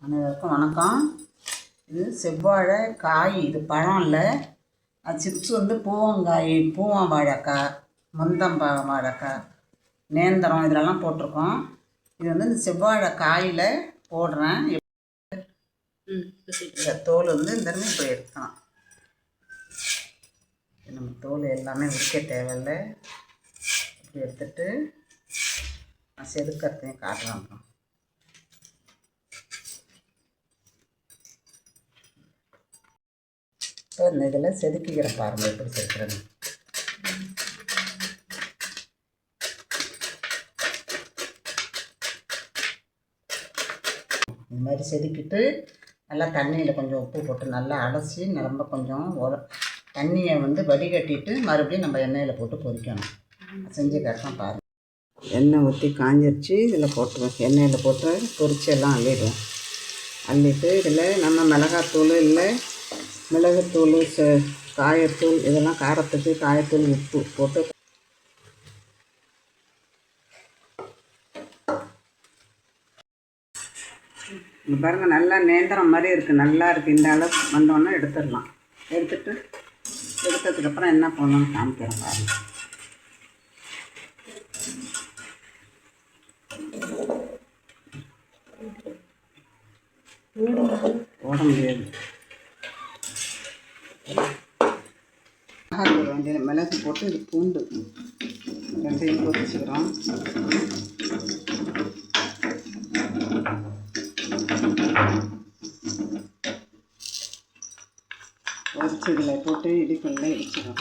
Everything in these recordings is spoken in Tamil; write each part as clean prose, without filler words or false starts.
அனைவருக்கும் வணக்கம். இது செவ்வாழை காய், இது பழம் இல்லை, அது சிப்ஸ் வந்து பூவங்காய், பூவம் வாழைக்காய், வாழைக்காய், நேந்திரம் இதிலெல்லாம் போட்டிருக்கோம். இது வந்து இந்த செவ்வாழை காயில் போடுறேன். இந்த தோல் வந்து இந்த இப்போ எடுக்கலாம். நம்ம தோல் எல்லாமே உரிக்க தேவையில்லை. இப்படி எடுத்துட்டு செதுக்கிறதையும் காட்டுறோம். இப்போ இந்த இதில் செதுக்கிக்கிற பாருங்கள் எப்படி செதுக்கிறது. இந்த மாதிரி செதுக்கிட்டு நல்லா தண்ணியில் கொஞ்சம் உப்பு போட்டு நல்லா அலசி நிரம்ப கொஞ்சம் தண்ணியை வந்து வடிகட்டிட்டு மறுபடியும் நம்ம எண்ணெயில் போட்டு பொரிக்கணும். செஞ்சு கரெக்டாக பாருங்கள். எண்ணெய் ஊற்றி காஞ்சிருச்சு. இதில் போட்டுருவோம். எண்ணெயில் போட்டு பொரிச்சு எல்லாம் அள்ளிடுவோம். அள்ளிட்டு இதில் நம்ம மிளகாத்தூள் இல்லை மிளகுத்தூள், காயத்தூள், இதெல்லாம் காரத்துக்கு காயத்தூள், உப்பு போட்டு இங்கே பாருங்கள், நல்லா நேந்திரம் மாதிரி இருக்குது. நல்லா இருக்குது. இந்த அளவு வந்தோன்னே எடுத்துடலாம். எடுத்ததுக்கப்புறம் என்ன பண்ணணும்னு காமிக்கிறேன் பாருங்கள். போட முடியாது. வேண்டிய மிளகு போட்டு இது பூண்டு ரெண்டையும் பொரிச்சுக்கிறோம். பொரிச்சு இதில் போட்டு இடிக்கல்ல இடிச்சிடும்.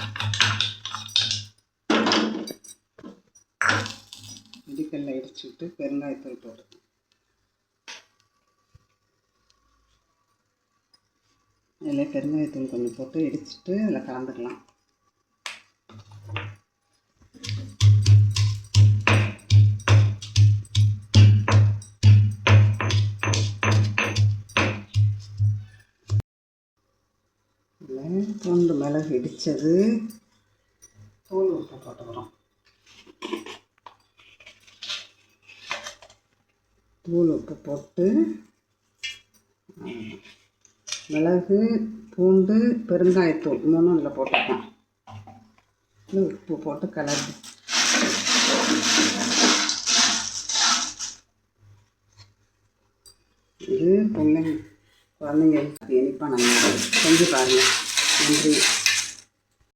இடிக்கல்ல இடிச்சுட்டு பெருங்காயத்தூள் போட்டு அதில் பெருங்காயத்தூள் கொஞ்சம் போட்டு இடிச்சிட்டு அதில் கலந்துக்கலாம். பூண்டு மிளகு இடித்தது, தூள் உப்பு போட்டுக்கிறோம். தூள் உப்பு போட்டு மிளகு, பூண்டு, பெருங்காயத்தூள் மூணும் இதில் போட்டுக்கலாம். உப்பு போட்டு கலந்து இது குழந்தைங்களுக்கு இனிப்பாக நல்லா செஞ்சு பாருங்கள். நன்றி.